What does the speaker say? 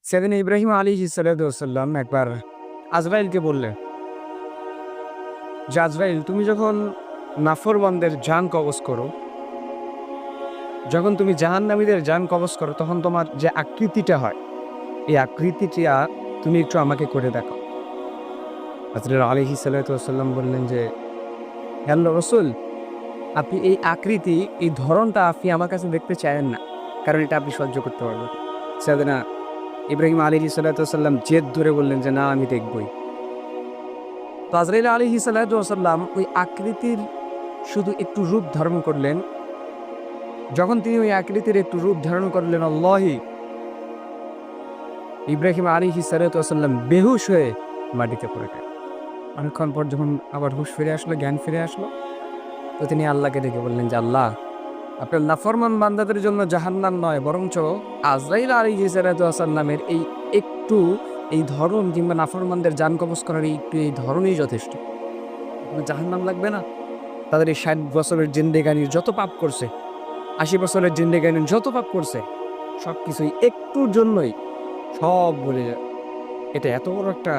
সেদিন ইব্রাহিম আলাইহিস সালাম একবার আজরাইলকে বললেন যে, আজরাইল তুমি যখন নাফরমানদের জান কবজ করো, যখন তুমি জাহান্নামীদের জান কবজ করো, তখন তোমার যে আকৃতিটা হয়, এই আকৃতিটা তুমি একটু আমাকে করে দেখাও। হযরত আলাইহিস সালাম বললেন যে, হে আল্লাহর রাসূল, আপনি এই আকৃতি, এই ধরনটা আপনি আমার কাছে দেখতে চায়েন না, কারণ এটা আপনি সহ্য করতে পারবেন না। সাইয়েদনা ইব্রাহিম আলাইহিস সালাম জেদ ধরে বললেন যে, না আমি দেখবই। তো আজরাইল আলাইহিস সালাম ওই আকৃতির শুধু একটু রূপ ধারণ করলেন। যখন তিনি ওই আকৃতির একটু রূপ ধারণ করলেন, আল্লাহি ইব্রাহিম আলাইহিস সালাম বেহুশ হয়ে মাটিতে পড়ে গেলেন। অনেকক্ষণ পর যখন আবার হুঁশ ফিরে আসলো, জ্ঞান ফিরে আসলো, তো তিনি আল্লাহকে ডেকে বললেন যে, আল্লাহ, আপনার নাফরমান বান্দাদের জন্য জাহান্নাম নয়, বরঞ্চ আজরাইল আলাইহিস সালামের এই একটু এই ধরন কিংবা নাফরমানদের জান কবজ করার এই ধরনই যথেষ্ট। আপনার জাহান্নাম লাগবে না? তাদের এই ৬০ বছরের জিন্দেগানির যত পাপ করছে, ৮০ বছরের জিন্দেগানির যত পাপ করছে, সবকিছুই একটুর জন্যই সব ভুলে যায়। এটা এত বড় একটা